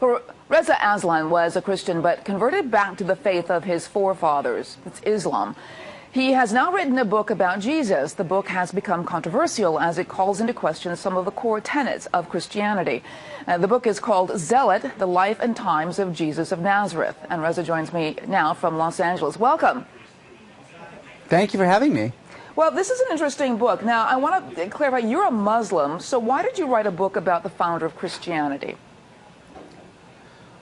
Well, Reza Aslan was a Christian but converted back to the faith of his forefathers. It's Islam. He has now written a book about Jesus. The book has become controversial as it calls into question some of the core tenets of Christianity. The book is called Zealot, The Life and Times of Jesus of Nazareth. And Reza joins me now from Los Angeles. Welcome. Thank you for having me. Well, this is an interesting book. Now, I want to clarify, you're a Muslim, so why did you write a book about the founder of Christianity?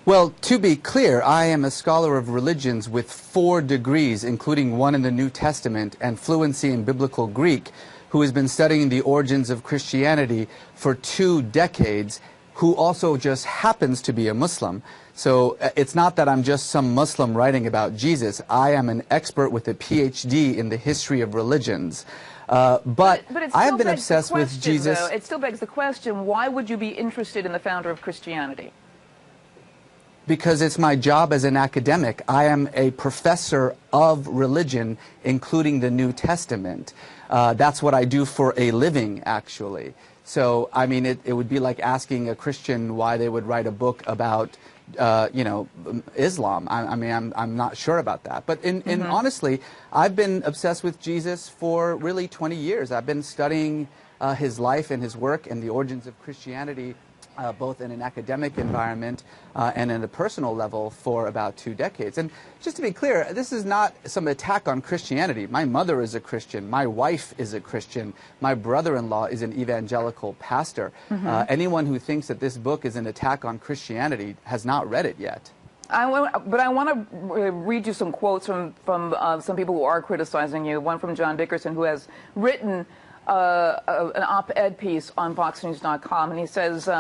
Well, to be clear, I am a scholar of religions with 4 degrees, including one in the New Testament and fluency in Biblical Greek, who has been studying the origins of Christianity for 2 decades, who also just happens to be a Muslim. So it's not that I'm just some Muslim writing about Jesus. I am an expert with a PhD in the history of religions. But I have been obsessed with Jesus. Though, it still begs the question, why would you be interested in the founder of Christianity? Because it's my job as an academic. I am a professor of religion, including the New Testament. That's what I do for a living, actually. So, I mean, it would be like asking a Christian why they would write a book about, Islam. I'm not sure about that. But honestly, I've been obsessed with Jesus for really 20 years. I've been studying his life and his work and the origins of Christianity both in an academic environment and in a personal level for about 2 decades. And just to be clear, this is not some attack on Christianity. My mother is a Christian. My wife is a Christian. My brother-in-law is an evangelical pastor. Anyone who thinks that this book is an attack on Christianity has not read it yet. But I want to read you some quotes from some people who are criticizing you. One from John Dickerson, who has written an op-ed piece on FoxNews.com, and he says,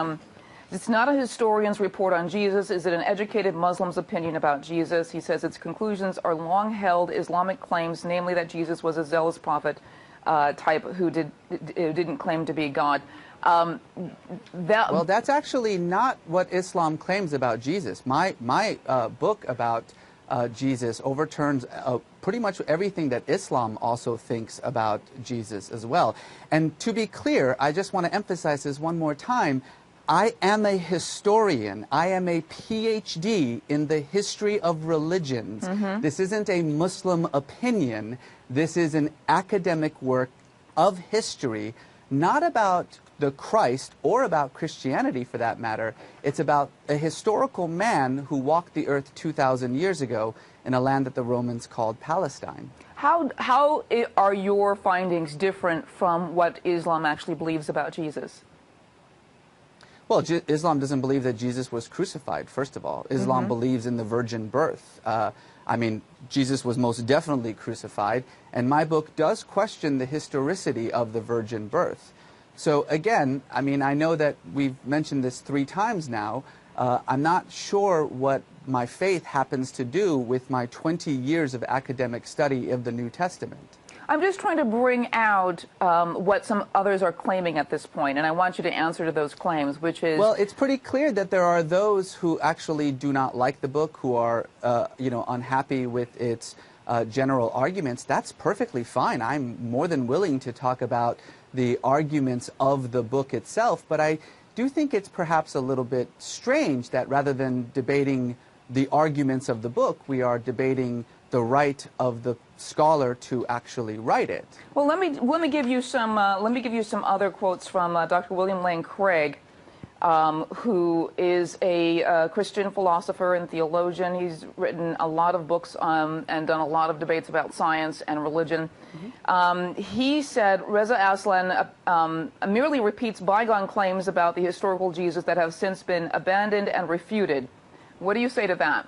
it's not a historian's report on Jesus. Is it an educated Muslim's opinion about Jesus? He says its conclusions are long-held Islamic claims, namely that Jesus was a zealous prophet type who didn't claim to be God. Well, that's actually not what Islam claims about Jesus. My book about Jesus overturns pretty much everything that Islam also thinks about Jesus as well. And to be clear, I just want to emphasize this one more time. I am a historian. I am a PhD in the history of religions. This isn't a Muslim opinion. This is an academic work of history, not about the Christ or about Christianity for that matter. It's about a historical man who walked the earth 2,000 years ago in a land that the Romans called Palestine. How are your findings different from what Islam actually believes about Jesus? Well, Islam doesn't believe that Jesus was crucified, first of all. Islam believes in the virgin birth. I mean, Jesus was most definitely crucified, and my book does question the historicity of the virgin birth. So again, I mean, I know that we've mentioned this 3 times now. I'm not sure what my faith happens to do with my 20 years of academic study of the New Testament. I'm just trying to bring out what some others are claiming at this point, and I want you to answer to those claims, which is... Well, it's pretty clear that there are those who actually do not like the book, who are, unhappy with its general arguments. That's perfectly fine. I'm more than willing to talk about the arguments of the book itself, but I do think it's perhaps a little bit strange that rather than debating the arguments of the book, we are debating the right of the scholar to actually write it. Well, let me give you some other quotes from Dr. William Lane Craig, who is a Christian philosopher and theologian. He's written a lot of books and done a lot of debates about science and religion. He said Reza Aslan merely repeats bygone claims about the historical Jesus that have since been abandoned and refuted. What do you say to that?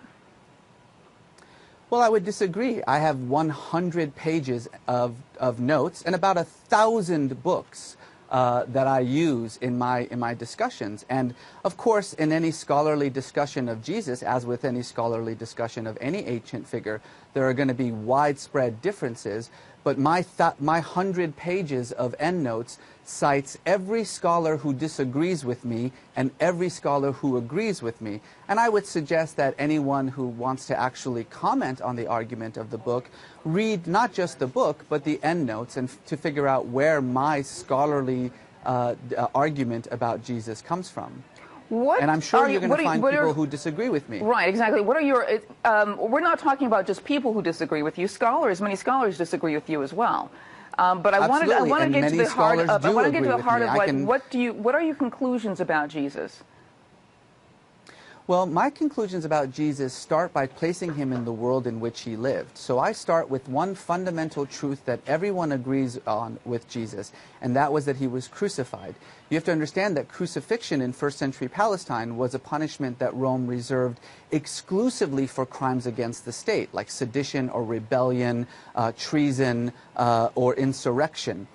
Well, I would disagree. I have 100 pages of notes and about 1,000 books that I use in my discussions. And of course, in any scholarly discussion of Jesus, as with any scholarly discussion of any ancient figure, there are going to be widespread differences. But my 100 pages of endnotes cites every scholar who disagrees with me and every scholar who agrees with me. And I would suggest that anyone who wants to actually comment on the argument of the book read not just the book, but the endnotes, and to figure out where my scholarly argument about Jesus comes from. And I'm sure you're going to find people who disagree with me. Right, exactly. What are your, we're not talking about just people who disagree with you. Scholars, many scholars disagree with you as well. But I want to get to the heart of, what are your conclusions about Jesus? Well, my conclusions about Jesus start by placing him in the world in which he lived. So I start with one fundamental truth that everyone agrees on with Jesus, and that was that he was crucified. You have to understand that crucifixion in first century Palestine was a punishment that Rome reserved exclusively for crimes against the state, like sedition or rebellion, treason, or insurrection.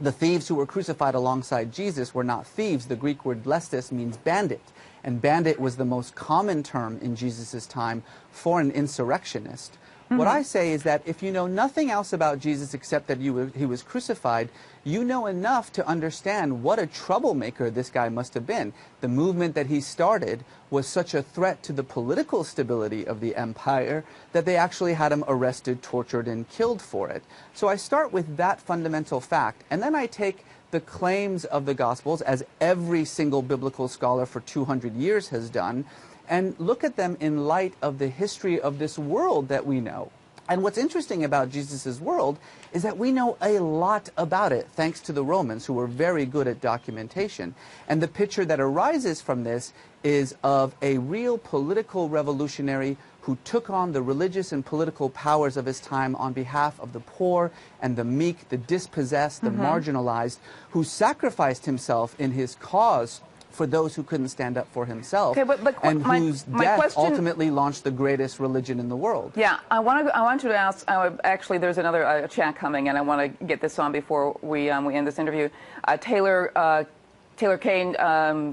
The thieves who were crucified alongside Jesus were not thieves. The Greek word lestis means bandit. And bandit was the most common term in Jesus' time for an insurrectionist. What I say is that if you know nothing else about Jesus except that he was crucified, you know enough to understand what a troublemaker this guy must have been. The movement that he started was such a threat to the political stability of the empire that they actually had him arrested, tortured, and killed for it. So I start with that fundamental fact, and then I take the claims of the Gospels, as every single biblical scholar for 200 years has done, and look at them in light of the history of this world that we know. And what's interesting about Jesus' world is that we know a lot about it, thanks to the Romans, who were very good at documentation. And the picture that arises from this is of a real political revolutionary who took on the religious and political powers of his time on behalf of the poor and the meek, the dispossessed, the marginalized, who sacrificed himself in his cause for those who couldn't stand up for himself, and whose death ultimately launched the greatest religion in the world. Yeah, I want you to ask, actually there's another chat coming, and I want to get this on before we end this interview. Taylor Kane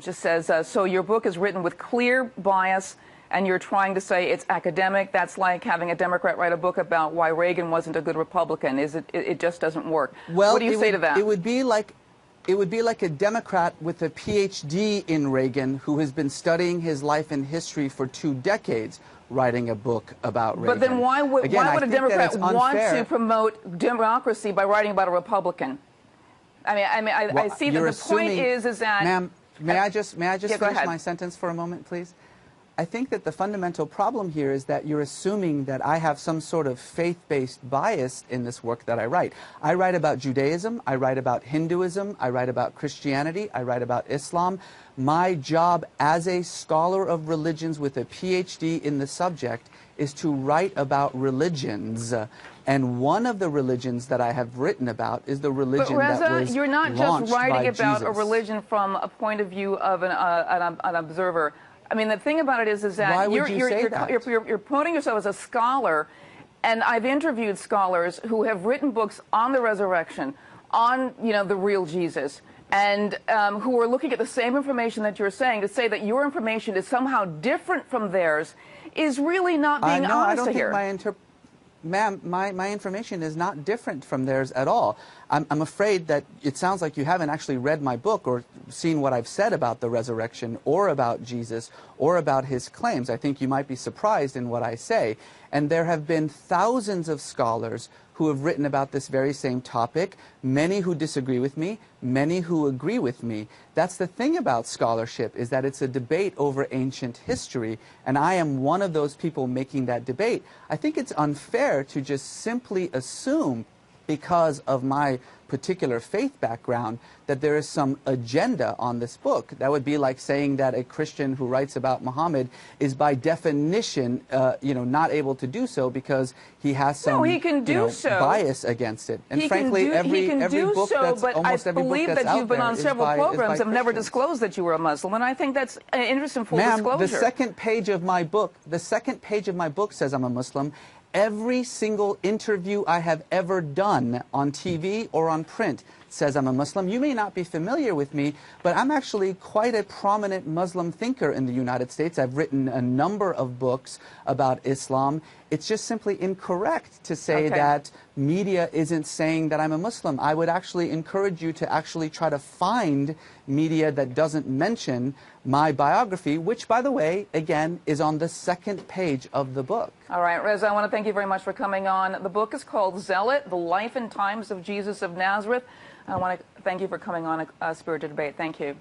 just says, so your book is written with clear bias, and you're trying to say it's academic. That's like having a Democrat write a book about why Reagan wasn't a good Republican. It just doesn't work. Well, what do you say to that? It would be like a Democrat with a PhD in Reagan who has been studying his life and history for 2 decades writing a book about Reagan. But then why would a Democrat want to promote democracy by writing about a Republican? I see that the point is that... Ma'am, may I just finish my sentence for a moment, please? I think that the fundamental problem here is that you're assuming that I have some sort of faith-based bias in this work that I write. I write about Judaism, I write about Hinduism, I write about Christianity, I write about Islam. My job as a scholar of religions with a PhD in the subject is to write about religions. And one of the religions that I have written about is the religion that was launched by Jesus. You're not just writing about a religion from a point of view of an observer. I mean, the thing about it is that you're promoting yourself as a scholar, and I've interviewed scholars who have written books on the resurrection, on, the real Jesus, and who are looking at the same information that you're saying. To say that your information is somehow different from theirs is really not being honest here. Ma'am, my information is not different from theirs at all. I'm afraid that it sounds like you haven't actually read my book or seen what I've said about the resurrection or about Jesus or about his claims. I think you might be surprised in what I say. And there have been thousands of scholars who have written about this very same topic, many who disagree with me, many who agree with me. That's the thing about scholarship, is that it's a debate over ancient history, and I am one of those people making that debate. I think it's unfair to just simply assume, because of my particular faith background, that there is some agenda on this book. That would be like saying that a Christian who writes about Muhammad is by definition, not able to do so because he has some bias against it. And frankly, every book that's but almost I every book believe that's that you've been on several programs have never Christians. disclosed that you were a Muslim, and I think that's an interesting full disclosure. The second page of my book says I'm a Muslim. Every single interview I have ever done on TV or on print says I'm a Muslim. You may not be familiar with me, but I'm actually quite a prominent Muslim thinker in the United States. I've written a number of books about Islam. It's just simply incorrect to say that media isn't saying that I'm a Muslim. I would actually encourage you to actually try to find media that doesn't mention my biography, which, by the way, again, is on the second page of the book. All right, Reza, I want to thank you very much for coming on. The book is called Zealot, The Life and Times of Jesus of Nazareth. I want to thank you for coming on a Spirited Debate. Thank you.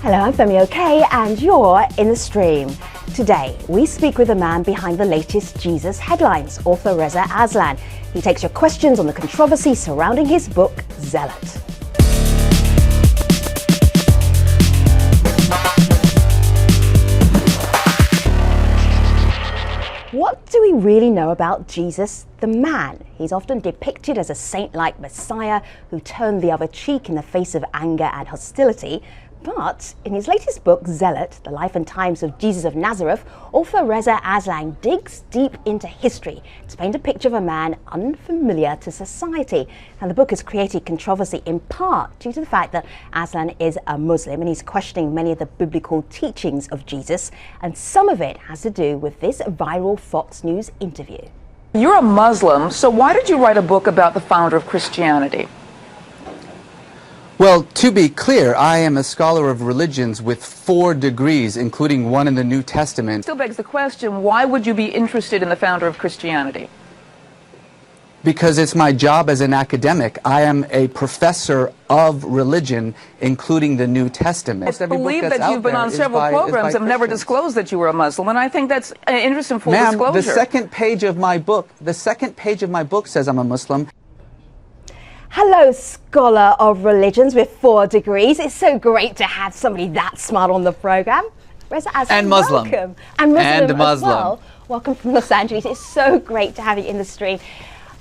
Hello, I'm Femi OK, and you're in the stream. Today, we speak with the man behind the latest Jesus headlines, author Reza Aslan. He takes your questions on the controversy surrounding his book, Zealot. What do we really know about Jesus, the man? He's often depicted as a saint-like Messiah who turned the other cheek in the face of anger and hostility. But in his latest book, Zealot, The Life and Times of Jesus of Nazareth, author Reza Aslan digs deep into history to paint a picture of a man unfamiliar to society. And the book has created controversy in part due to the fact that Aslan is a Muslim and he's questioning many of the biblical teachings of Jesus. And some of it has to do with this viral Fox News interview. You're a Muslim, so why did you write a book about the founder of Christianity? Well, to be clear, I am a scholar of religions with 4 degrees, including one in the New Testament. Still begs the question, why would you be interested in the founder of Christianity? Because it's my job as an academic. I am a professor of religion, including the New Testament. I believe that you've been on several programs and never disclosed that you were a Muslim, and I think that's an interesting full disclosure. The second page of my book says I'm a Muslim. Hello, scholar of religions with 4 degrees. It's so great to have somebody that smart on the program. Reza Aslan, and Muslim. Welcome. And Muslim and as well. Welcome from Los Angeles. It's so great to have you in the stream.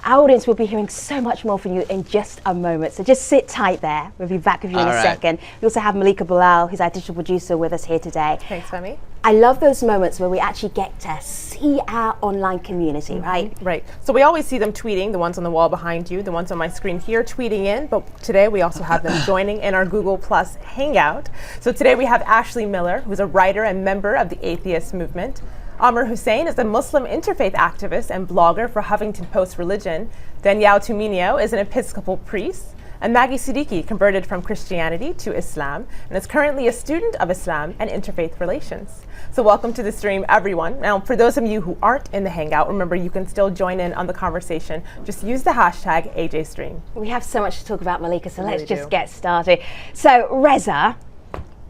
Our audience will be hearing so much more from you in just a moment, so just sit tight there. We'll be back with you in a second. We also have Malika Bilal, who's our digital producer, with us here today. Thanks, Femi. I love those moments where we actually get to see our online community, right? Right. So we always see them tweeting, the ones on the wall behind you, the ones on my screen here tweeting in, but today we also have them joining in our Google Plus Hangout. So today we have Ashley Miller, who's a writer and member of the Atheist Movement. Amr Hussein is a Muslim interfaith activist and blogger for Huffington Post Religion. Danielle Tuminio is an Episcopal priest. And Maggie Siddiqui converted from Christianity to Islam and is currently a student of Islam and interfaith relations. So welcome to the stream, everyone. Now, for those of you who aren't in the Hangout, remember you can still join in on the conversation. Just use the hashtag AJStream. We have so much to talk about, Malika, so let's just get started. So, Reza,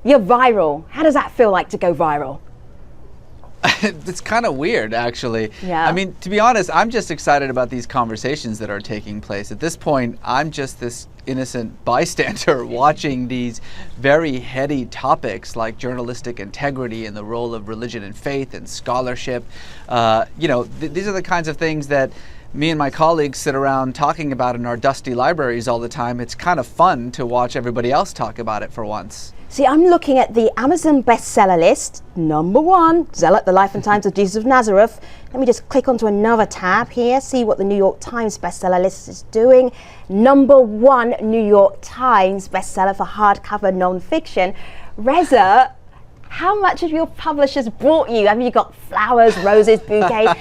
you're viral. How does that feel like to go viral? It's kind of weird, actually. Yeah. I mean, to be honest, I'm just excited about these conversations that are taking place. At this point, I'm just this innocent bystander watching these very heady topics like journalistic integrity and the role of religion and faith and scholarship. These are the kinds of things that me and my colleagues sit around talking about in our dusty libraries all the time. It's kind of fun to watch everybody else talk about it for once. See, I'm looking at the Amazon bestseller list. Number 1, Zealot, The Life and Times of Jesus of Nazareth. Let me just click onto another tab here, see what the New York Times bestseller list is doing. Number 1 New York Times bestseller for hardcover nonfiction. Reza, how much have your publishers brought you? Have you got flowers, roses, bouquets?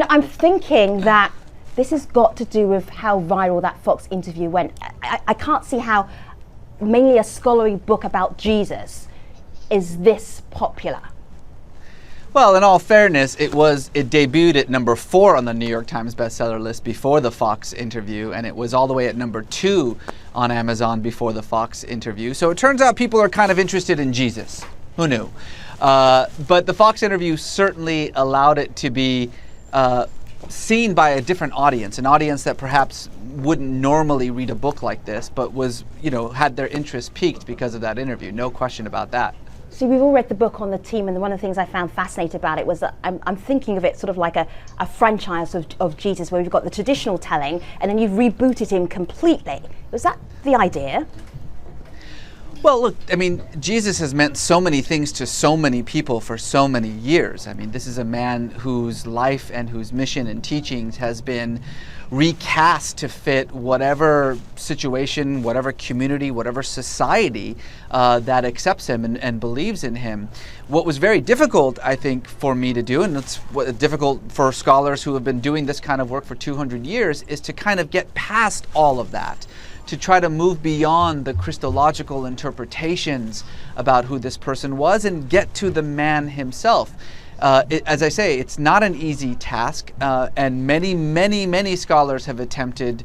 I'm thinking that this has got to do with how viral that Fox interview went. I can't see how mainly a scholarly book about Jesus is this popular. Well, in all fairness, it debuted at number 4 on the New York Times bestseller list before the Fox interview, and it was all the way at number 2 on Amazon before the Fox interview. So it turns out people are kind of interested in Jesus. Who knew? But the Fox interview certainly allowed it to be seen by a different audience, an audience that perhaps wouldn't normally read a book like this, but was, had their interest piqued because of that interview. No question about that. See, we've all read the book on the team, and one of the things I found fascinating about it was that I'm thinking of it sort of like a franchise of Jesus, where you've got the traditional telling, and then you've rebooted him completely. Was that the idea? Well, look, I mean, Jesus has meant so many things to so many people for so many years. I mean, this is a man whose life and whose mission and teachings has been recast to fit whatever situation, whatever community, whatever society that accepts him and believes in him. What was very difficult, I think, for me to do, and it's difficult for scholars who have been doing this kind of work for 200 years, is to kind of get past all of that, to try to move beyond the Christological interpretations about who this person was and get to the man himself. As I say, it's not an easy task, and many scholars have attempted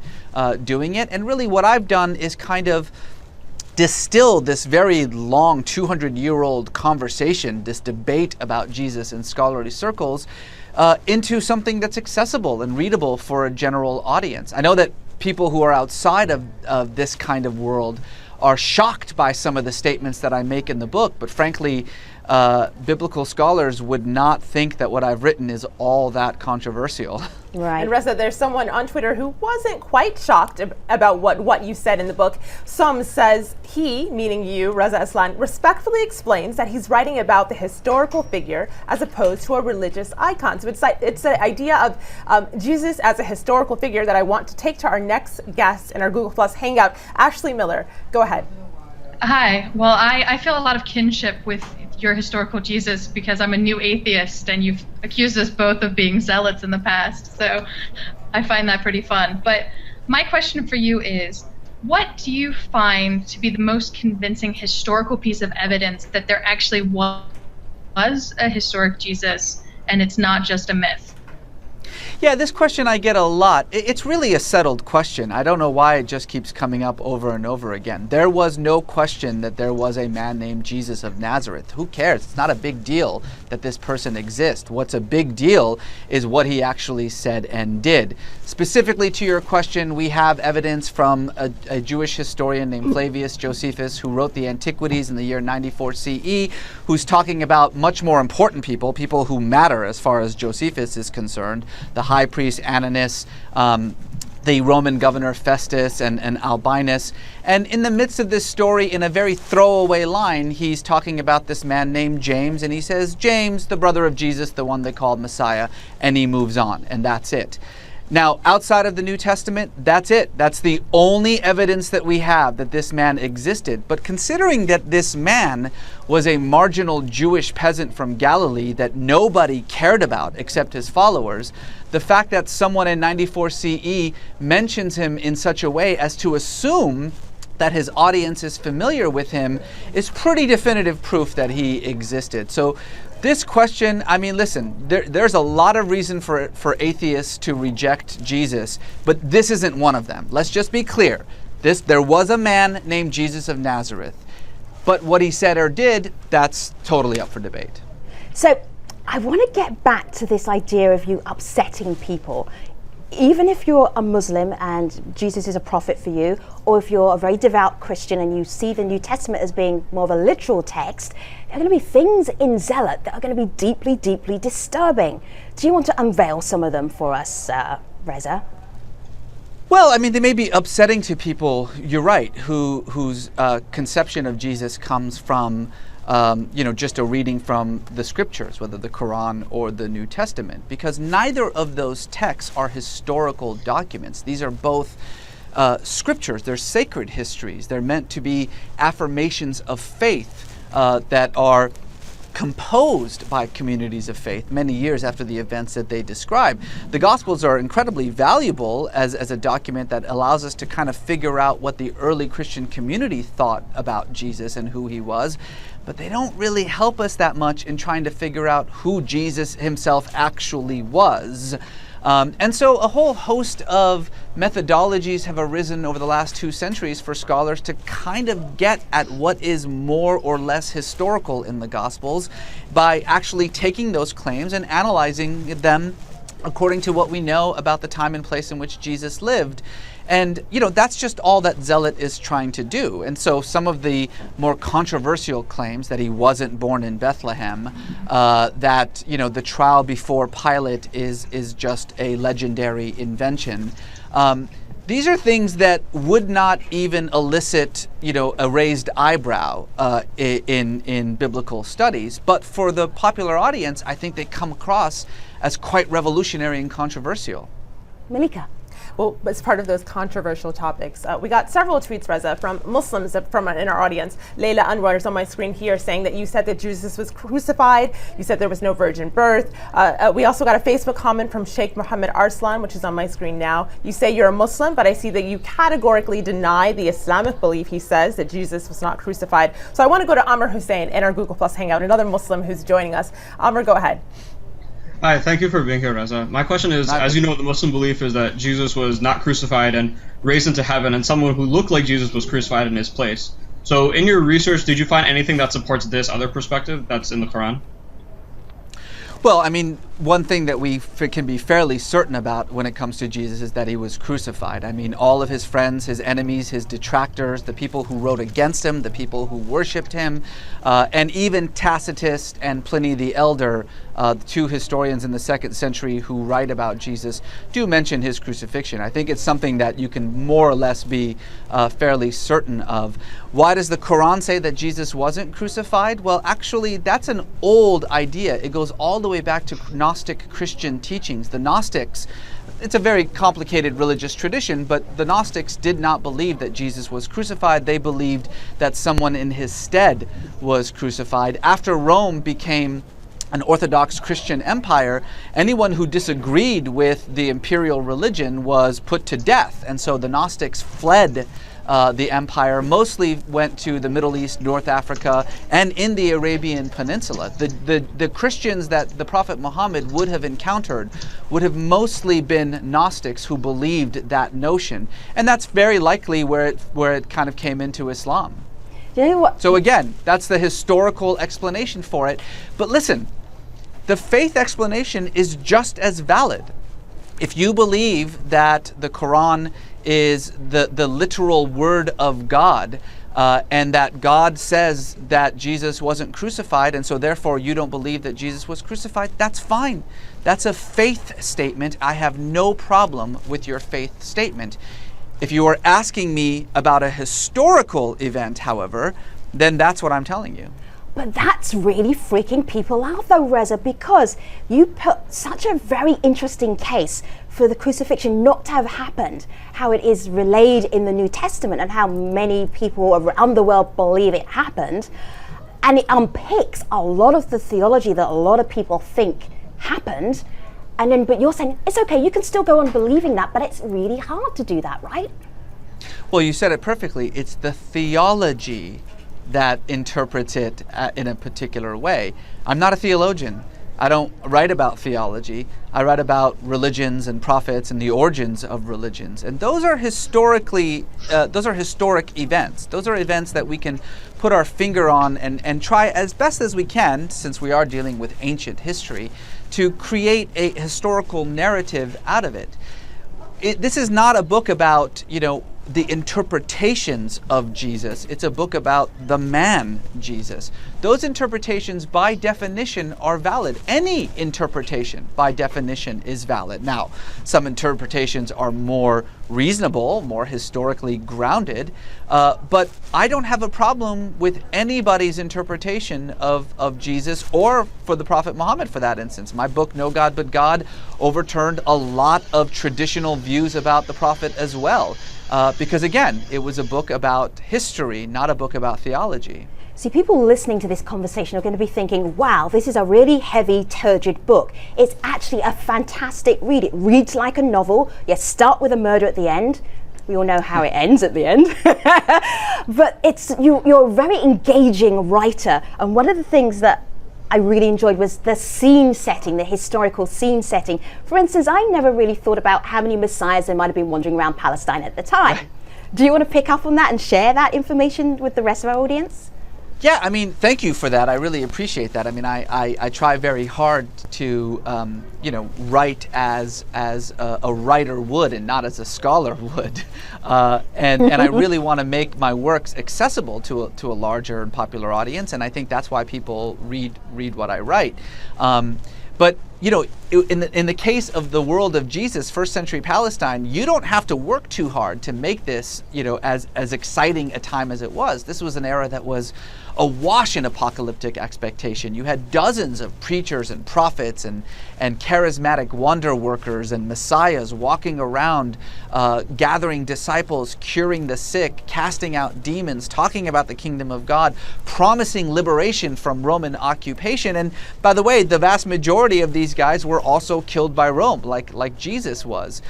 doing it. And really what I've done is kind of distill this very long 200-year-old conversation, this debate about Jesus in scholarly circles, into something that's accessible and readable for a general audience. I know that people who are outside of this kind of world are shocked by some of the statements that I make in the book, but frankly, biblical scholars would not think that what I've written is all that controversial. Right. And Reza, there's someone on Twitter who wasn't quite shocked about what you said in the book. Some says he, meaning you, Reza Aslan, respectfully explains that he's writing about the historical figure as opposed to a religious icon. So it's the idea of Jesus as a historical figure that I want to take to our next guest in our Google Plus Hangout, Ashley Miller. Go ahead. Hi. Well, I feel a lot of kinship with your historical Jesus because I'm a new atheist and you've accused us both of being zealots in the past. So I find that pretty fun. But my question for you is, what do you find to be the most convincing historical piece of evidence that there actually was a historic Jesus and it's not just a myth? Yeah, this question I get a lot. It's really a settled question. I don't know why it just keeps coming up over and over again. There was no question that there was a man named Jesus of Nazareth. Who cares? It's not a big deal that this person exists. What's a big deal is what he actually said and did. Specifically to your question, we have evidence from a Jewish historian named Flavius Josephus who wrote the Antiquities in the year 94 CE, who's talking about much more important people who matter as far as Josephus is concerned. The high priest Ananus, the Roman governor Festus, and Albinus. And in the midst of this story, in a very throwaway line, he's talking about this man named James, and he says, James, the brother of Jesus, the one they called Messiah, and he moves on, and that's it. Now, outside of the New Testament, that's it. That's the only evidence that we have that this man existed. But considering that this man was a marginal Jewish peasant from Galilee that nobody cared about except his followers, the fact that someone in 94 CE mentions him in such a way as to assume that his audience is familiar with him is pretty definitive proof that he existed. So this question, I mean, listen, there's a lot of reason for atheists to reject Jesus, but this isn't one of them. Let's just be clear. There was a man named Jesus of Nazareth, but what he said or did, that's totally up for debate. So I want to get back to this idea of you upsetting people. Even if you're a Muslim and Jesus is a prophet for you, or if you're a very devout Christian and you see the New Testament as being more of a literal text, there are going to be things in Zealot that are going to be deeply, deeply disturbing. Do you want to unveil some of them for us, Reza? Well, I mean, they may be upsetting to people, you're right, whose conception of Jesus comes from just a reading from the scriptures, whether the Quran or the New Testament, because neither of those texts are historical documents. These are both scriptures. They're sacred histories. They're meant to be affirmations of faith that are composed by communities of faith many years after the events that they describe. The Gospels are incredibly valuable as a document that allows us to kind of figure out what the early Christian community thought about Jesus and who he was, but they don't really help us that much in trying to figure out who Jesus himself actually was. And so a whole host of methodologies have arisen over the last 2 centuries for scholars to kind of get at what is more or less historical in the Gospels by actually taking those claims and analyzing them according to what we know about the time and place in which Jesus lived. And, that's just all that Zealot is trying to do. And so some of the more controversial claims that he wasn't born in Bethlehem, that, the trial before Pilate is just a legendary invention. These are things that would not even elicit, a raised eyebrow in biblical studies. But for the popular audience, I think they come across as quite revolutionary and controversial. Malika. Well, as part of those controversial topics, we got several tweets, Reza, from Muslims in our audience. Layla Anwar is on my screen here saying that you said that Jesus was crucified. You said there was no virgin birth. We also got a Facebook comment from Sheikh Mohammed Arslan, which is on my screen now. You say you're a Muslim, but I see that you categorically deny the Islamic belief. He says that Jesus was not crucified. So I want to go to Amr Hussein in our Google Plus Hangout, another Muslim who's joining us. Amr, go ahead. Hi, thank you for being here, Reza. My question is, as you know, the Muslim belief is that Jesus was not crucified and raised into heaven, and someone who looked like Jesus was crucified in his place. So in your research, did you find anything that supports this other perspective that's in the Quran? Well, I mean, one thing that we can be fairly certain about when it comes to Jesus is that he was crucified. I mean, all of his friends, his enemies, his detractors, the people who wrote against him, the people who worshipped him, and even Tacitus and Pliny the Elder, the two historians in the 2nd century who write about Jesus, do mention his crucifixion. I think it's something that you can more or less be fairly certain of. Why does the Quran say that Jesus wasn't crucified? Well, actually, that's an old idea. It goes all the way back to Gnostic Christian teachings. The Gnostics, it's a very complicated religious tradition, but the Gnostics did not believe that Jesus was crucified. They believed that someone in his stead was crucified. After Rome became an Orthodox Christian empire, anyone who disagreed with the imperial religion was put to death. And so the Gnostics fled the empire, mostly went to the Middle East, North Africa, and in the Arabian Peninsula. The Christians that the Prophet Muhammad would have encountered would have mostly been Gnostics who believed that notion. And that's very likely where it kind of came into Islam. You know what? So again, that's the historical explanation for it. But listen, the faith explanation is just as valid. If you believe that the Quran is the literal word of God, and that God says that Jesus wasn't crucified, and so therefore you don't believe that Jesus was crucified, that's fine. That's a faith statement. I have no problem with your faith statement. If you are asking me about a historical event, however, then that's what I'm telling you. But that's really freaking people out though, Reza, because you put such a very interesting case for the crucifixion not to have happened, how it is relayed in the New Testament and how many people around the world believe it happened. And it unpicks a lot of the theology that a lot of people think happened. And then, but you're saying, it's okay, you can still go on believing that, but it's really hard to do that, right? Well, you said it perfectly. It's the theology that interprets it in a particular way. I'm not a theologian. I don't write about theology. I write about religions and prophets and the origins of religions. And those are historic events. Those are events that we can put our finger on and try as best as we can, since we are dealing with ancient history, to create a historical narrative out of it. This is not a book about, the interpretations of Jesus. It's a book about the man Jesus. Those interpretations by definition are valid. Any interpretation by definition is valid. Now, some interpretations are more reasonable, more historically grounded, but I don't have a problem with anybody's interpretation of Jesus, or for the Prophet Muhammad for that instance. My book, No God But God, overturned a lot of traditional views about the Prophet as well. Because again, it was a book about history, not a book about theology. See, people listening to this conversation are going to be thinking, wow, this is a really heavy, turgid book. It's actually a fantastic read. It reads like a novel. You start with a murder at the end. We all know how it ends at the end. But you're a very engaging writer. And one of the things that I really enjoyed was the scene setting, the historical scene setting. For instance, I never really thought about how many messiahs there might have been wandering around Palestine at the time. Do you want to pick up on that and share that information with the rest of our audience? Yeah, I mean, thank you for that. I really appreciate that. I mean, I try very hard to, write as a writer would and not as a scholar would. And I really want to make my works accessible to a larger and popular audience. And I think that's why people read what I write. But in the case of the world of Jesus, first century Palestine, you don't have to work too hard to make this, as exciting a time as it was. This was an era that was awash in apocalyptic expectation. You had dozens of preachers and prophets and charismatic wonder workers and messiahs walking around, gathering disciples, curing the sick, casting out demons, talking about the kingdom of God, promising liberation from Roman occupation. And by the way, the vast majority of these guys were also killed by Rome, like Jesus was.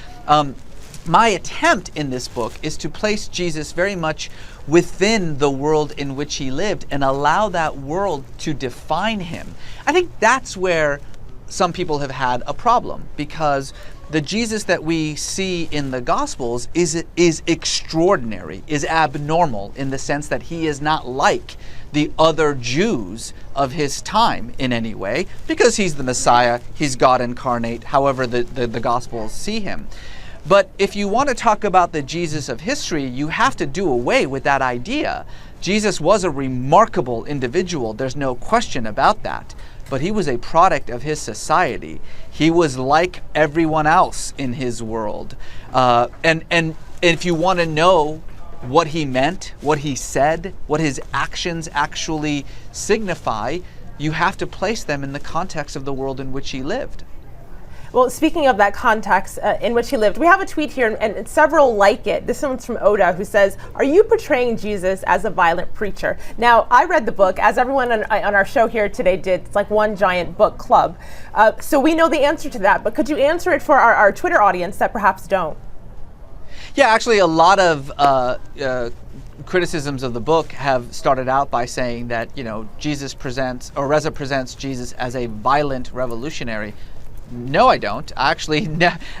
My attempt in this book is to place Jesus very much within the world in which he lived and allow that world to define him. I think that's where some people have had a problem, because the Jesus that we see in the Gospels is extraordinary, is abnormal in the sense that he is not like the other Jews of his time in any way, because he's the Messiah, he's God incarnate, however the Gospels see him. But if you want to talk about the Jesus of history, you have to do away with that idea. Jesus was a remarkable individual, there's no question about that. But he was a product of his society. He was like everyone else in his world. And if you want to know what he meant, what he said, what his actions actually signify, you have to place them in the context of the world in which he lived. Well, speaking of that context in which he lived, we have a tweet here, and several like it. This one's from Oda, who says, "Are you portraying Jesus as a violent preacher?" Now, I read the book, as everyone on our show here today did. It's like one giant book club. So we know the answer to that, but could you answer it for our Twitter audience that perhaps don't? Yeah, actually, a lot of criticisms of the book have started out by saying that, Reza presents Jesus as a violent revolutionary. No, I don't. I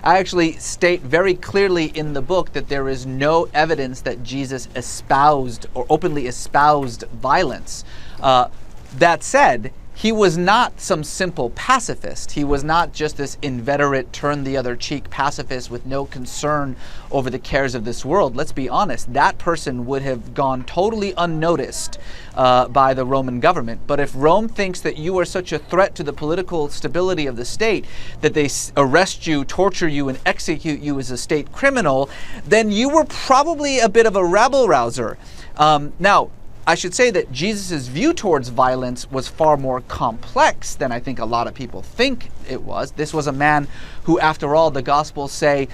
actually state very clearly in the book that there is no evidence that Jesus espoused or openly espoused violence. That said, he was not some simple pacifist. He was not just this inveterate, turn the other cheek pacifist with no concern over the cares of this world. Let's be honest, that person would have gone totally unnoticed by the Roman government. But if Rome thinks that you are such a threat to the political stability of the state that they arrest you, torture you, and execute you as a state criminal, then you were probably a bit of a rabble-rouser. Now, I should say that Jesus' view towards violence was far more complex than I think a lot of people think it was. This was a man who, after all, the Gospels say,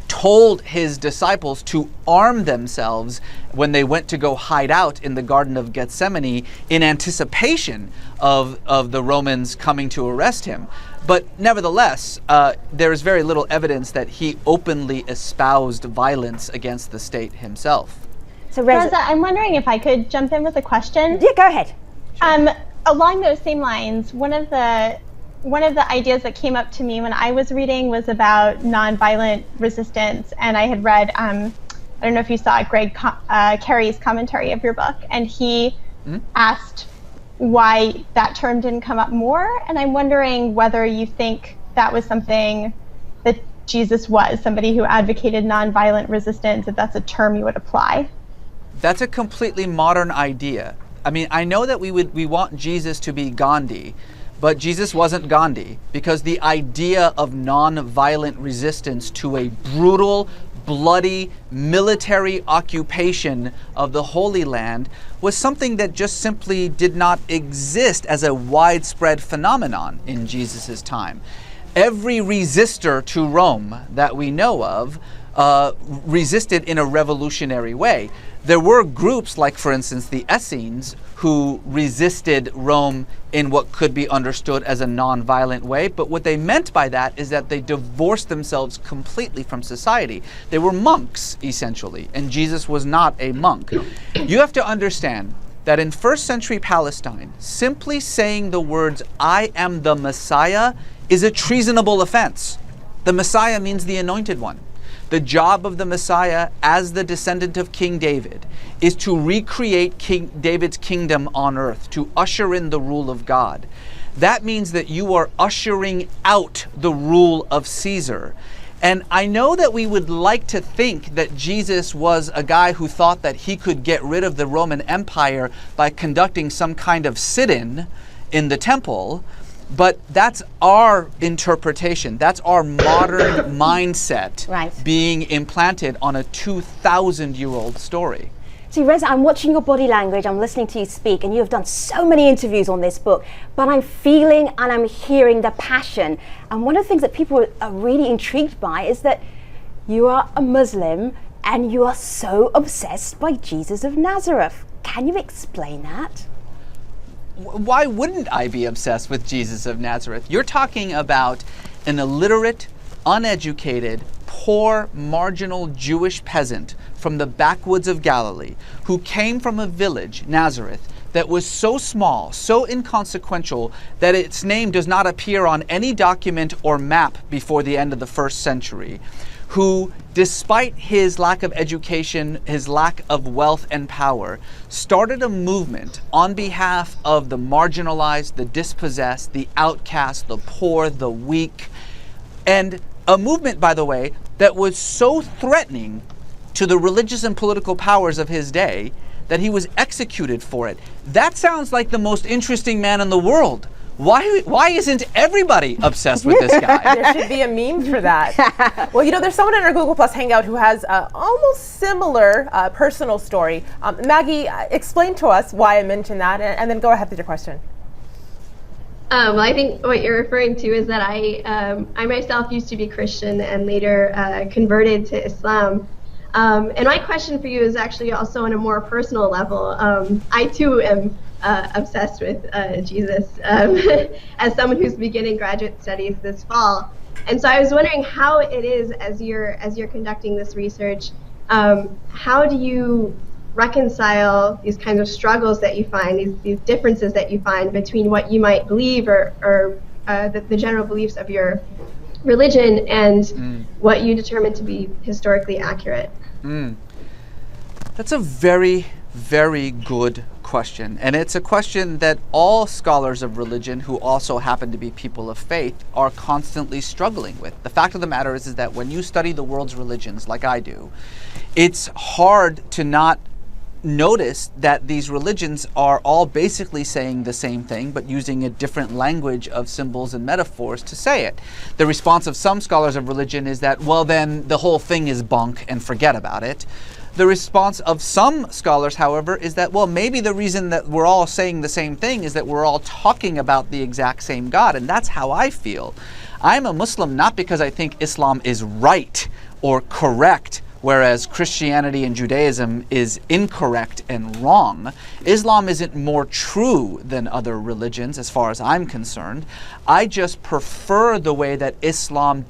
told his disciples to arm themselves when they went to go hide out in the Garden of Gethsemane in anticipation of the Romans coming to arrest him. But nevertheless, there is very little evidence that he openly espoused violence against the state himself. So Reza, I'm wondering if I could jump in with a question. Yeah, go ahead. Along those same lines, one of the ideas that came up to me when I was reading was about nonviolent resistance, and I had read, I don't know if you saw Greg Carey's commentary of your book, and he asked why that term didn't come up more, and I'm wondering whether you think that was something that Jesus was, somebody who advocated nonviolent resistance, if that's a term you would apply. That's a completely modern idea. I mean, I know that we want Jesus to be Gandhi, but Jesus wasn't Gandhi, because the idea of non-violent resistance to a brutal, bloody military occupation of the Holy Land was something that just simply did not exist as a widespread phenomenon in Jesus' time. Every resistor to Rome that we know of resisted in a revolutionary way. There were groups like, for instance, the Essenes, who resisted Rome in what could be understood as a non-violent way, but what they meant by that is that they divorced themselves completely from society. They were monks, essentially, and Jesus was not a monk. You have to understand that in first century Palestine, simply saying the words, "I am the Messiah," is a treasonable offense. The Messiah means the anointed one. The job of the Messiah, as the descendant of King David, is to recreate King David's kingdom on earth, to usher in the rule of God. That means that you are ushering out the rule of Caesar. And I know that we would like to think that Jesus was a guy who thought that he could get rid of the Roman Empire by conducting some kind of sit-in in the temple. But that's our interpretation. That's our modern mindset being implanted on a 2,000-year-old story. See, Reza, I'm watching your body language, I'm listening to you speak, and you have done so many interviews on this book, but I'm feeling and I'm hearing the passion. And one of the things that people are really intrigued by is that you are a Muslim and you are so obsessed by Jesus of Nazareth. Can you explain that? Why wouldn't I be obsessed with Jesus of Nazareth? You're talking about an illiterate, uneducated, poor, marginal Jewish peasant from the backwoods of Galilee who came from a village, Nazareth, that was so small, so inconsequential, that its name does not appear on any document or map before the end of the 1st century, who, despite his lack of education, his lack of wealth and power, started a movement on behalf of the marginalized, the dispossessed, the outcast, the poor, the weak, and a movement, by the way, that was so threatening to the religious and political powers of his day that he was executed for it. That sounds like the most interesting man in the world. Why isn't everybody obsessed with this guy? There should be a meme for that. Well, there's someone in our Google Plus Hangout who has almost similar personal story. Maggie, explain to us why I mentioned that, and then go ahead with your question. Well, I think what you're referring to is that I myself used to be Christian and later converted to Islam. And my question for you is actually also on a more personal level. I too am obsessed with Jesus as someone who's beginning graduate studies this fall. And so I was wondering how it is as you're conducting this research, how do you reconcile these kinds of struggles that you find, these differences that you find between what you might believe or the general beliefs of your religion and what you determine to be historically accurate? That's a very, very good question. And it's a question that all scholars of religion who also happen to be people of faith are constantly struggling with. The fact of the matter is that when you study the world's religions like I do, it's hard to not notice that these religions are all basically saying the same thing, but using a different language of symbols and metaphors to say it. The response of some scholars of religion is that, well, then the whole thing is bunk and forget about it. The response of some scholars, however, is that, well, maybe the reason that we're all saying the same thing is that we're all talking about the exact same God, and that's how I feel. I'm a Muslim not because I think Islam is right or correct, whereas Christianity and Judaism is incorrect and wrong. Islam isn't more true than other religions as far as I'm concerned. I just prefer the way that Islam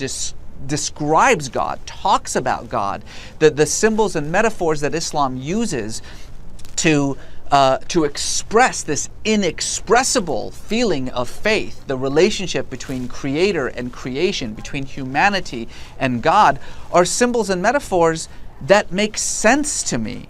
describes God, talks about God, the symbols and metaphors that Islam uses to express this inexpressible feeling of faith, the relationship between creator and creation, between humanity and God, are symbols and metaphors that make sense to me,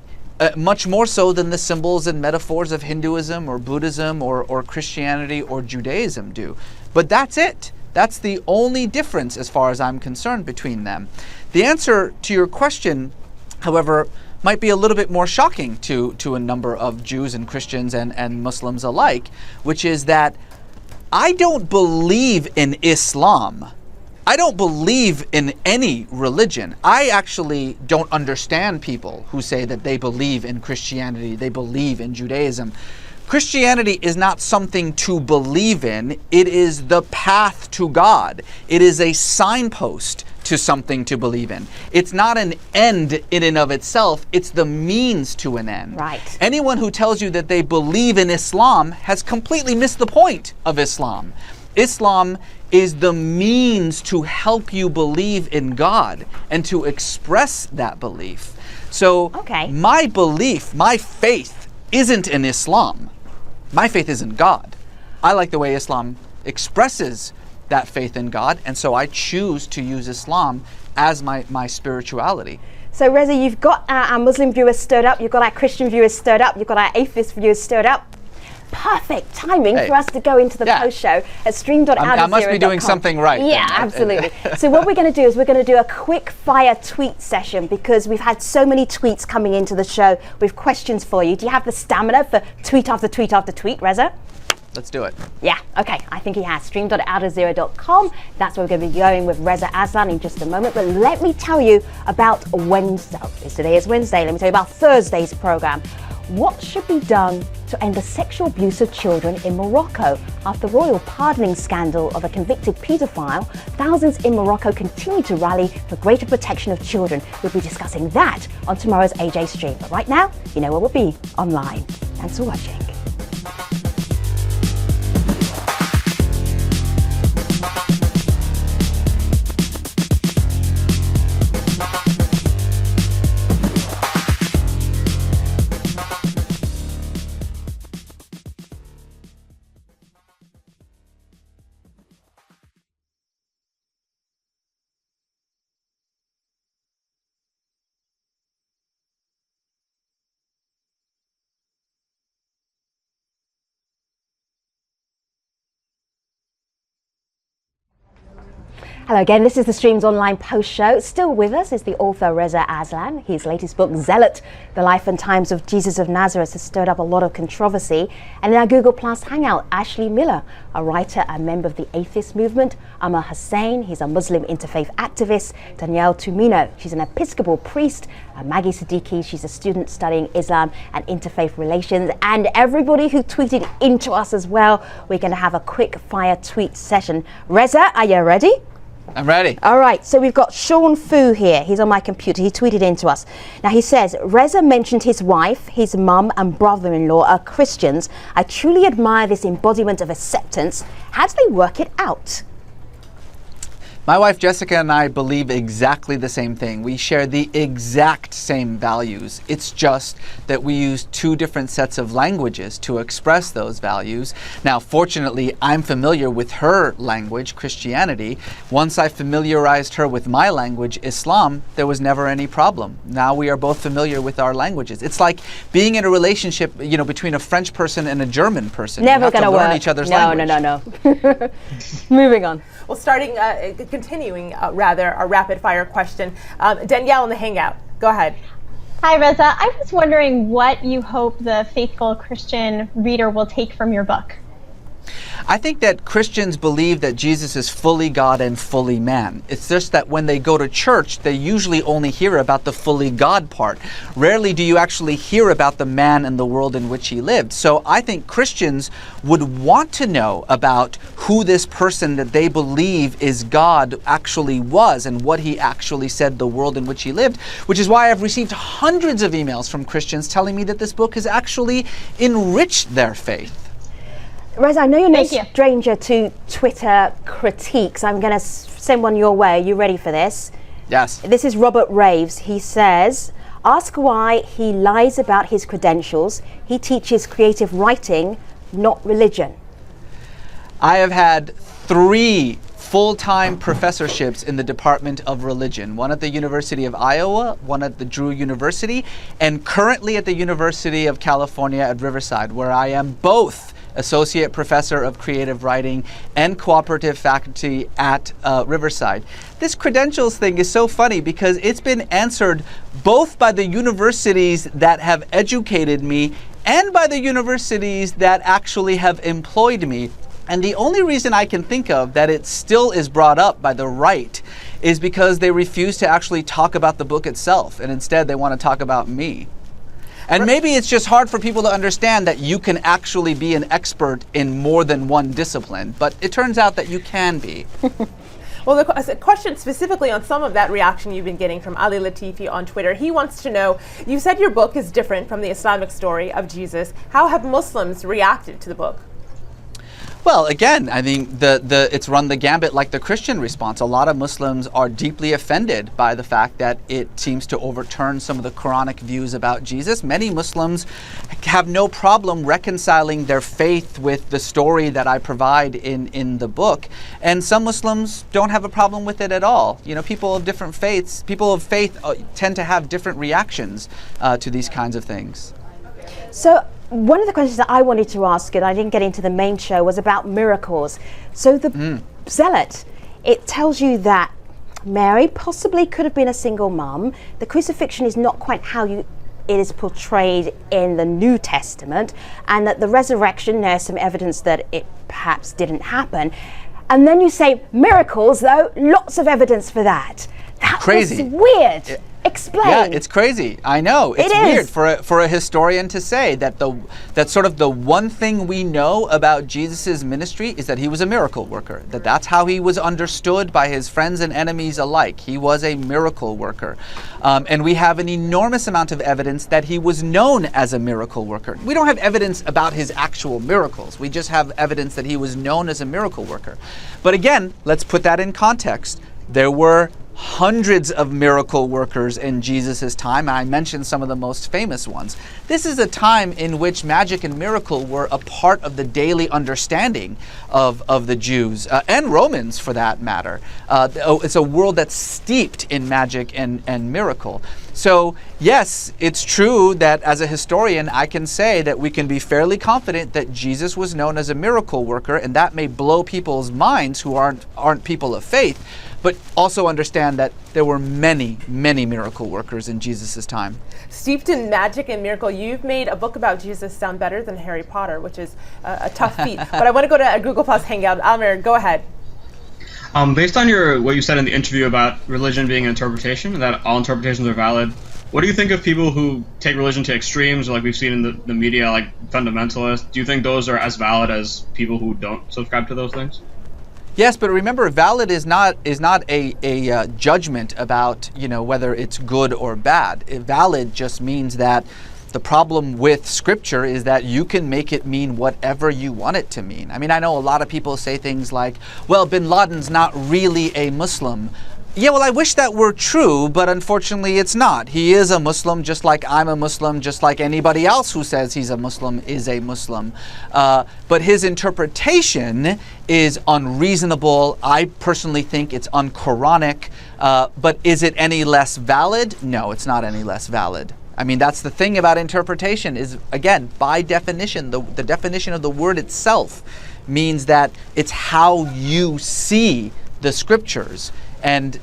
much more so than the symbols and metaphors of Hinduism or Buddhism or Christianity or Judaism do. But that's it. That's the only difference as far as I'm concerned between them. The answer to your question, however, might be a little bit more shocking to a number of Jews and Christians and Muslims alike, which is that I don't believe in Islam. I don't believe in any religion. I actually don't understand people who say that they believe in Christianity, they believe in Judaism. Christianity is not something to believe in. It is the path to God. It is a signpost to something to believe in. It's not an end in and of itself. It's the means to an end. Right. Anyone who tells you that they believe in Islam has completely missed the point of Islam. Islam is the means to help you believe in God and to express that belief. So my belief, my faith isn't in Islam. My faith is in God. I like the way Islam expresses that faith in God, and so I choose to use Islam as my spirituality. So Reza, you've got our Muslim viewers stirred up, you've got our Christian viewers stirred up, you've got our atheist viewers stirred up. Perfect timing for us to go into the post show at stream.aljazeera.com. I must be doing something right. Yeah, absolutely. So what we're going to do is we're going to do a quick fire tweet session because we've had so many tweets coming into the show with questions for you. Do you have the stamina for tweet after tweet after tweet, Reza? Let's do it. Yeah, okay, I think he has. Stream.aljazeera.com. That's where we're going to be going with Reza Aslan in just a moment. But let me tell you about Wednesday. Today is Wednesday. Let me tell you about Thursday's program. What should be done to end the sexual abuse of children in Morocco? After the royal pardoning scandal of a convicted paedophile, thousands in Morocco continue to rally for greater protection of children. We'll be discussing that on tomorrow's AJ stream. But right now, you know where we'll be, online. Thanks for watching. Hello again, this is the Streams Online Post Show. Still with us is the author Reza Aslan. His latest book, Zealot, The Life and Times of Jesus of Nazareth, has stirred up a lot of controversy. And in our Google Plus Hangout, Ashley Miller, a writer and member of the atheist movement, Amar Hussain, he's a Muslim interfaith activist, Danielle Tumino, she's an Episcopal priest, Maggie Siddiqui, she's a student studying Islam and interfaith relations, and everybody who tweeted into us as well. We're going to have a quick fire tweet session. Reza, are you ready? I'm ready. All right, so we've got Sean Fu here. He's on my computer. He tweeted into us. Now he says, Reza mentioned his wife, his mum and brother-in-law are Christians. I truly admire this embodiment of acceptance. How do they work it out? My wife Jessica and I believe exactly the same thing. We share the exact same values. It's just that we use two different sets of languages to express those values. Now, fortunately, I'm familiar with her language, Christianity. Once I familiarized her with my language, Islam, there was never any problem. Now we are both familiar with our languages. It's like being in a relationship, between a French person and a German person. Never going to learn work. each other's language. No. Moving on. Well, continuing our rapid fire question. Danielle in the Hangout, go ahead. Hi, Reza. I was wondering what you hope the faithful Christian reader will take from your book. I think that Christians believe that Jesus is fully God and fully man. It's just that when they go to church, they usually only hear about the fully God part. Rarely do you actually hear about the man and the world in which he lived. So I think Christians would want to know about who this person that they believe is God actually was and what he actually said the world in which he lived, which is why I've received hundreds of emails from Christians telling me that this book has actually enriched their faith. Reza, I know you're no stranger to Twitter critiques. I'm going to send one your way. Are you ready for this? Yes. This is Robert Raves. He says, ask why he lies about his credentials. He teaches creative writing, not religion. I have had 3 full-time professorships in the Department of Religion, one at the University of Iowa, one at the Drew University, and currently at the University of California at Riverside, where I am both Associate Professor of Creative Writing and Cooperative Faculty at Riverside. This credentials thing is so funny because it's been answered both by the universities that have educated me and by the universities that actually have employed me. And the only reason I can think of that it still is brought up by the right is because they refuse to actually talk about the book itself, and instead they want to talk about me. And maybe it's just hard for people to understand that you can actually be an expert in more than one discipline, but it turns out that you can be. Well, the question specifically on some of that reaction you've been getting from Ali Latifi on Twitter, he wants to know, you said your book is different from the Islamic story of Jesus. How have Muslims reacted to the book? Well, again, I mean, it's run the gambit like the Christian response. A lot of Muslims are deeply offended by the fact that it seems to overturn some of the Quranic views about Jesus. Many Muslims have no problem reconciling their faith with the story that I provide in the book. And some Muslims don't have a problem with it at all. People of different faiths, people of faith tend to have different reactions to these kinds of things. So, one of the questions that I wanted to ask, and I didn't get into the main show, was about miracles. So the Zealot, it tells you that Mary possibly could have been a single mum. The crucifixion is not quite how it is portrayed in the New Testament, and that the resurrection, there's some evidence that it perhaps didn't happen. And then you say miracles, though, lots of evidence for that. That Crazy. was weird. Explain. Yeah, it's crazy. I know. It's weird for a historian to say that that sort of the one thing we know about Jesus's ministry is that he was a miracle worker. That's how he was understood by his friends and enemies alike. He was a miracle worker. And we have an enormous amount of evidence that he was known as a miracle worker. We don't have evidence about his actual miracles. We just have evidence that he was known as a miracle worker. But again, let's put that in context. There were hundreds of miracle workers in Jesus' time. I mentioned some of the most famous ones. This is a time in which magic and miracle were a part of the daily understanding of the Jews, and Romans for that matter. It's a world that's steeped in magic and miracle. So yes, it's true that as a historian, I can say that we can be fairly confident that Jesus was known as a miracle worker, and that may blow people's minds who aren't people of faith, but also understand that there were many, many miracle workers in Jesus' time. Steeped in magic and miracle, you've made a book about Jesus sound better than Harry Potter, which is a tough feat. But I want to go to a Google Plus Hangout. Almir, go ahead. Based on what you said in the interview about religion being an interpretation, that all interpretations are valid, what do you think of people who take religion to extremes, like we've seen in the media, like fundamentalists? Do you think those are as valid as people who don't subscribe to those things? Yes, but remember, valid is not a judgment about, whether it's good or bad. Valid just means that the problem with Scripture is that you can make it mean whatever you want it to mean. I mean, I know a lot of people say things like, well, bin Laden's not really a Muslim. Yeah, well, I wish that were true, but unfortunately it's not. He is a Muslim just like I'm a Muslim, just like anybody else who says he's a Muslim is a Muslim. But his interpretation is unreasonable. I personally think it's unquranic. But is it any less valid? No, it's not any less valid. I mean, that's the thing about interpretation is, again, by definition, the definition of the word itself means that it's how you see the Scriptures. And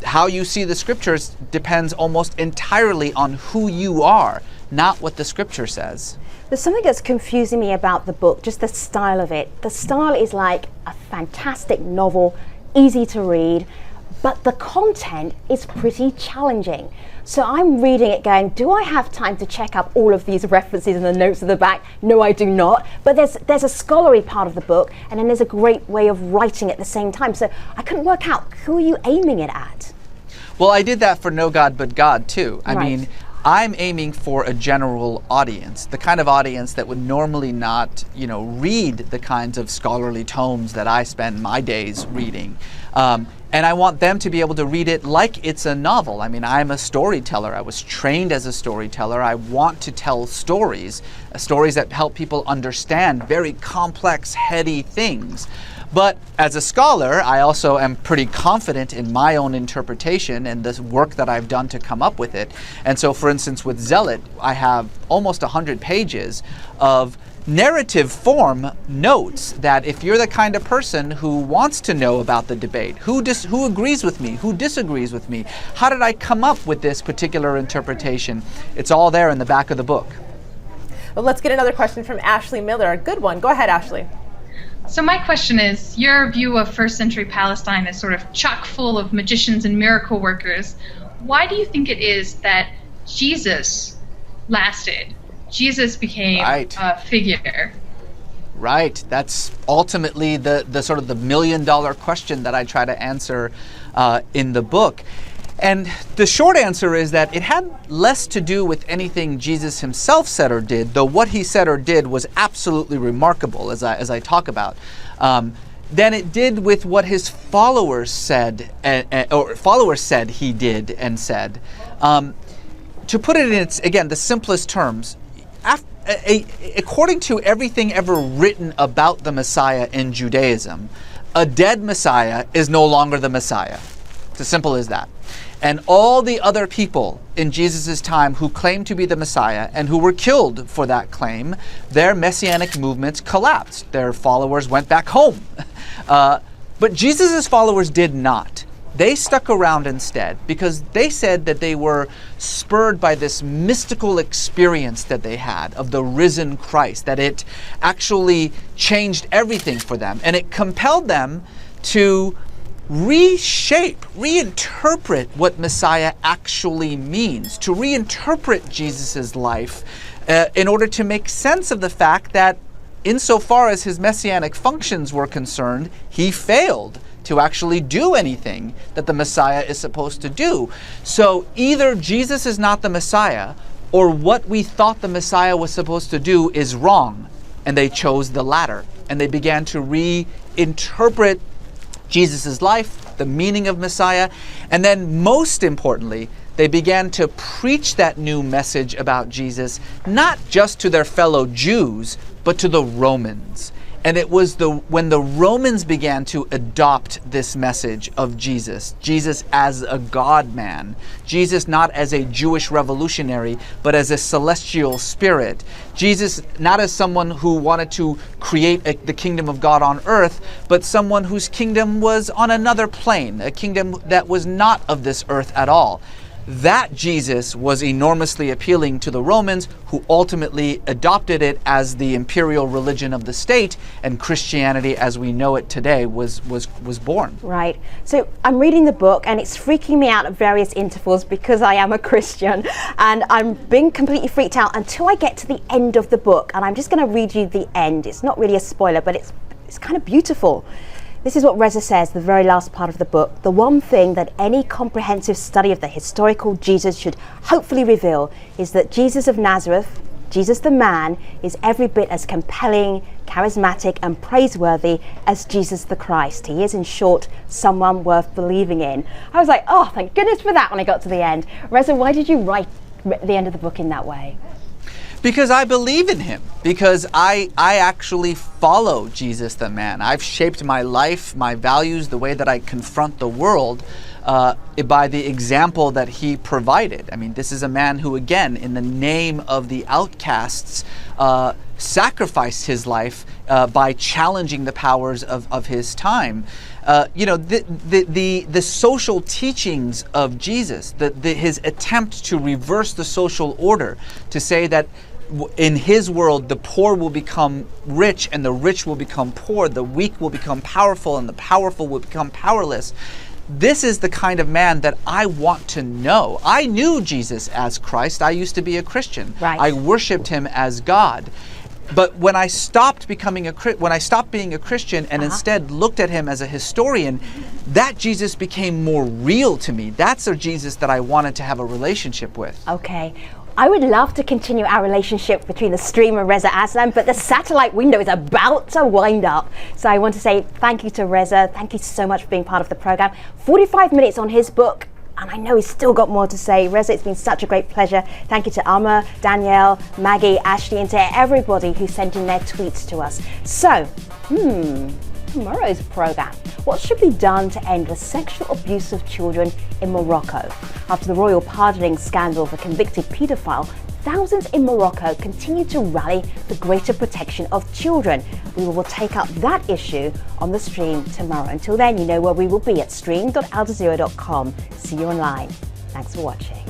how you see the Scriptures depends almost entirely on who you are, not what the Scripture says. There's something that's confusing me about the book, just the style of it. The style is like a fantastic novel, easy to read, but the content is pretty challenging. So I'm reading it going, do I have time to check up all of these references in the notes at the back? No, I do not. But there's a scholarly part of the book, and then there's a great way of writing at the same time. So I couldn't work out, who are you aiming it at? Well, I did that for No God But God, too. I Right. mean, I'm aiming for a general audience, the kind of audience that would normally not, read the kinds of scholarly tomes that I spend my days reading. And I want them to be able to read it like it's a novel. I mean, I'm a storyteller. I was trained as a storyteller. I want to tell stories that help people understand very complex, heady things. But as a scholar, I also am pretty confident in my own interpretation and the work that I've done to come up with it. And so, for instance, with Zealot, I have almost 100 pages of narrative form notes that if you're the kind of person who wants to know about the debate, who agrees with me, who disagrees with me, how did I come up with this particular interpretation, it's all there in the back of the book. Well, let's get another question from Ashley Miller. A good one. Go ahead, Ashley. So my question is, your view of first century Palestine is sort of chock full of magicians and miracle workers. Why do you think it is that Jesus lasted? Jesus became a figure. Right. That's ultimately the sort of the $1 million question that I try to answer in the book. And the short answer is that it had less to do with anything Jesus himself said or did, though what he said or did was absolutely remarkable, as I talk about, than it did with what his followers said, or followers said he did and said. To put it in its, again, the simplest terms, according to everything ever written about the Messiah in Judaism, a dead Messiah is no longer the Messiah. It's as simple as that. And all the other people in Jesus' time who claimed to be the Messiah and who were killed for that claim, their messianic movements collapsed. Their followers went back home. But Jesus' followers did not. They stuck around instead because they said that they were spurred by this mystical experience that they had of the risen Christ, that it actually changed everything for them. And it compelled them to reshape, reinterpret what Messiah actually means, to reinterpret Jesus' life in order to make sense of the fact that insofar as his messianic functions were concerned, he failed to actually do anything that the Messiah is supposed to do. So either Jesus is not the Messiah, or what we thought the Messiah was supposed to do is wrong, and they chose the latter. And they began to reinterpret Jesus' life, the meaning of Messiah, and then most importantly, they began to preach that new message about Jesus, not just to their fellow Jews, but to the Romans. And it was when the Romans began to adopt this message of Jesus as a God-man, Jesus not as a Jewish revolutionary, but as a celestial spirit, Jesus not as someone who wanted to create the kingdom of God on earth, but someone whose kingdom was on another plane, a kingdom that was not of this earth at all. That Jesus was enormously appealing to the Romans, who ultimately adopted it as the imperial religion of the state, and Christianity as we know it today was born. Right. So I'm reading the book and it's freaking me out at various intervals because I am a Christian, and I'm being completely freaked out until I get to the end of the book, and I'm just going to read you the end. It's not really a spoiler, but it's kind of beautiful. This is what Reza says, the very last part of the book. The one thing that any comprehensive study of the historical Jesus should hopefully reveal is that Jesus of Nazareth, Jesus the man, is every bit as compelling, charismatic and praiseworthy as Jesus the Christ. He is, in short, someone worth believing in. I was like, oh, thank goodness for that when I got to the end. Reza, why did you write the end of the book in that way? Because I believe in him, because I actually follow Jesus the man. I've shaped my life, my values, the way that I confront the world by the example that he provided. I mean, this is a man who, again, in the name of the outcasts, sacrificed his life by challenging the powers of his time. The social teachings of Jesus, his attempt to reverse the social order, to say that in his world the poor will become rich and the rich will become poor, the weak will become powerful and the powerful will become powerless. This is the kind of man that I want to know. I knew Jesus as Christ. I used to be a Christian. Right. I worshipped him as God. But when I stopped being a Christian and instead looked at him as a historian, that Jesus became more real to me. That's a Jesus that I wanted to have a relationship with. Okay. I would love to continue our relationship between the streamer Reza Aslan, but the satellite window is about to wind up. So I want to say thank you to Reza. Thank you so much for being part of the program. 45 minutes on his book, and I know he's still got more to say. Reza, it's been such a great pleasure. Thank you to Amma, Danielle, Maggie, Ashley, and to everybody who sent in their tweets to us. So, tomorrow's program. What should be done to end the sexual abuse of children in Morocco? After the royal pardoning scandal of a convicted paedophile, thousands in Morocco continue to rally for greater protection of children. We will take up that issue on the stream tomorrow. Until then, you know where we will be at stream.aljazeera.com. See you online. Thanks for watching.